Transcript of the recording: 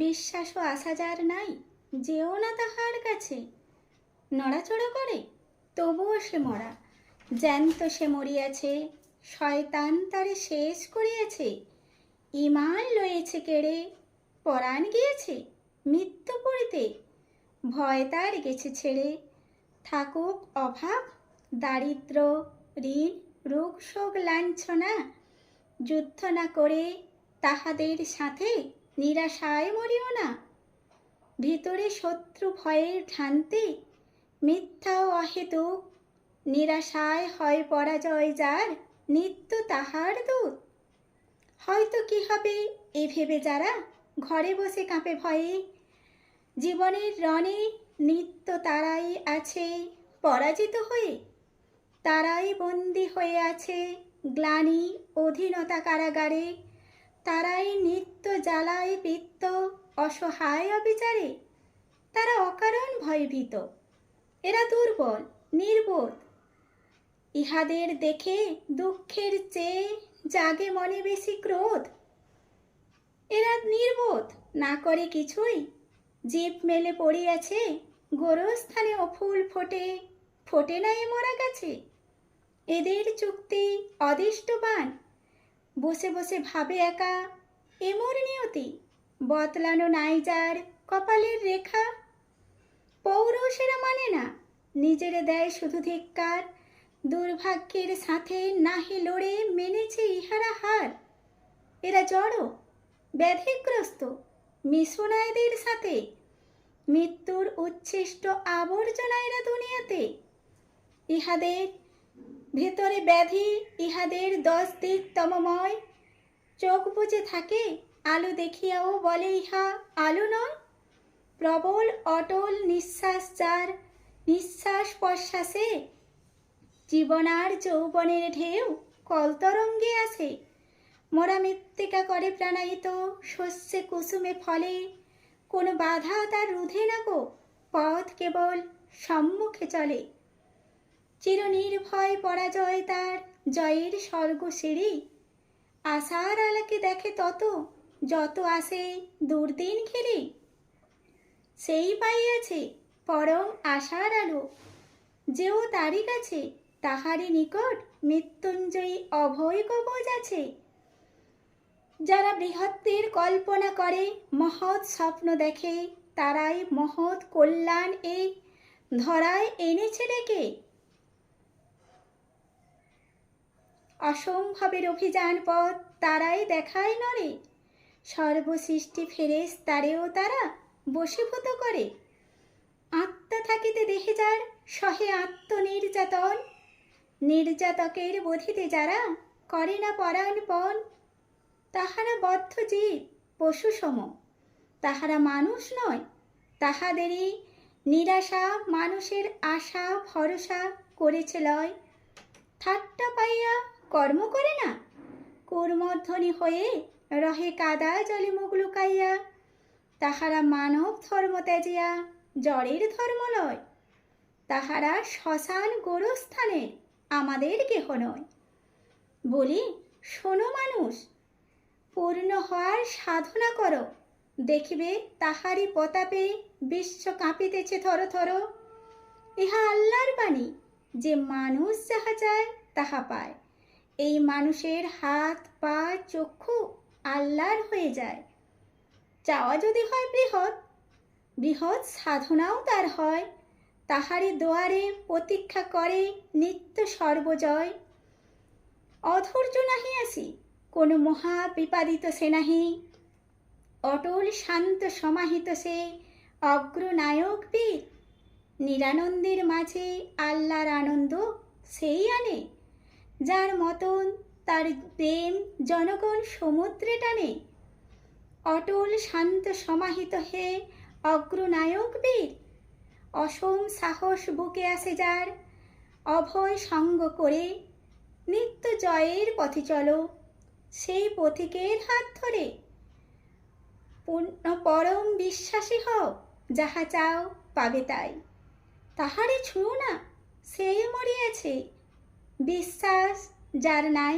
বিশ্বাস ও আশা যার নাই, যেও না তাহার কাছে। নড়াচড়া করে তবুও সে মরা, জ্যান্ত সে মরিয়াছে, শয়তান তারে শেষ করিয়াছে। ইমান লয়েছে কেড়ে, পরাণ গিয়েছে মৃত্যু পড়িতে, ভয় তার গেছে ছেড়ে। থাকুক অভাব দারিদ্র ঋণ রোগ শোক লাঞ্ছনা, যুদ্ধ না করে তাহাদের সাথে নিরাশায় মরিও না। ভিতরে শত্রু ভয়ের ভ্রান্তি, মিথ্যা ও অহেতুক, নিরাশায় হয় পরাজয় যার, নিত্য তাহার দূত। হয়তো কি হবে এ ভেবে যারা ঘরে বসে কাঁপে ভয়ে, জীবনের রণে নিত্য তারাই আছে পরাজিত হয়ে। তারাই বন্দী হয়ে আছে গ্লানি অধীনতা কারাগারে, তারাই নিত্য জ্বালায় পিত্ত অসহায় অবিচারে। তারা অকারণ ভয়ভীত, এরা দুর্বল নির্বোধ, ইহাদের দেখে দুঃখের চেয়ে জাগে মনে বেশি ক্রোধ। এরা নির্বোধ, না করে কিছুই, জীব মেলে পড়িয়াছে গোরস্থানে অফুল ফোটে, ফোটে নাই মরা গাছে। এদের চুক্তি অদিষ্টবান, বসে বসে ভাবে একা এমর নিয়তি, বতলানো নাই যার কপালের রেখা। পৌরুষেরা মানে না, নিজেরে দেয় শুধু ধিক্কার, দুর্ভাগ্যের সাথে নাহি লড়ে মেনেছে ইহারা হার। এরা জড় ব্যাধিগ্রস্ত, মিশনা এদের সাথে, মৃত্যুর উচ্ছিষ্ট আবর্জনা এরা দুনিয়াতে। ইহাদের ভেতরে ব্যাধি, ইহাদের 10 দিক তমময়, চোখ বুজে থাকে আলো দেখিয়াও বলে ইহা আলো নয়। প্রবল অটল নিঃশ্বাস যার, নিঃশ্বাস প্রশ্বাসে জীবনার যৌবনের ঢেউ কলতরঙ্গে আসে। মোরা মৃত্তিকা করে প্রাণায়িত, শস্যে কুসুমে ফলে, কোনো বাধা তার রুধে না গো, পথ কেবল সম্মুখে চলে। চিরনির্ভয় পরাজয় তার, জয়ের স্বর্গ সিঁড়ি, আশার আলোকে দেখে তত, যত আসে দুর্দিন ঘিরে। সেই পাইয়াছে পরম আশার আলো, যেও তারই কাছে, তাহারই নিকট মৃত্যুঞ্জয়ী অভয় কবচ আছে। যারা বৃহত্তের কল্পনা করে, মহৎ স্বপ্ন দেখে, তারাই মহৎ কল্যাণ এই ধরায় এনেছে ডেকে। অসম্ভবের অভিযান পথ তারাই দেখায় নরে, সর্বসৃষ্টি ফেরেশতারেও তারা বশীভূত করে। আত্মা থাকিতে দেহে যার সহে আত্মনির্যাতন, নির্যাতকের বধিতে যারা করে না পরাণপণ। তাহারা বদ্ধ জীব পশু সম, তাহারা মানুষ নয়। তাহাদেরই নিরাশা মানুষের আশা ভরসা করেছে লয়। ঠাট্টা পাইয়া কর্ম করে না, কর্মধ্বনি হয়ে রহে কাদা জলে মুখ লুকাইয়া। তাহারা মানব ধর্ম ত্যাজিয়া জড়ের ধর্ম লয়, তাহারা শ্মশান গোরস্থানের আমাদের কেহ নয়। বলি শোনো মানুষ, পূর্ণ হওয়ার সাধনা করো, দেখিবে তাহারই প্রতাপে বিশ্ব কাঁপিতেছে থর থর। ইহা আল্লাহর বাণী, যে মানুষ যাহা চায় তাহা পায়। এই মানুষের হাত পা চক্ষু আল্লাহর হয়ে যায়। চাওয়া যদি হয় বৃহৎ, বৃহৎ সাধনাও তার হয়। তাহারই দুয়ারে প্রতীক্ষা করে নিত্য সর্বজয়। অধৈর্য নাহি আসি, কোনো মহা বিপাদিত সে নাহি, অটল শান্ত সমাহিত সে অগ্রনায়ক বীর। নিরানন্দের মাঝে আল্লাহর আনন্দ সেই আনে, যার মতন তার প্রেম জনগণ সমুদ্রে টানে। অটল শান্ত সমাহিত হে অগ্রনায়ক বীর, অসম সাহস বুকে আসে যার, অভয় সঙ্গ করে নিত্য জয়ের পথে চলো। সেই পথিকের হাত ধরে পূর্ণ পরম বিশ্বাসী হও, যাহা চাও পাবে তাই। তাহারে ছুঁয়ো না, সে মরিয়াছে। বিশ্বাস যার নাই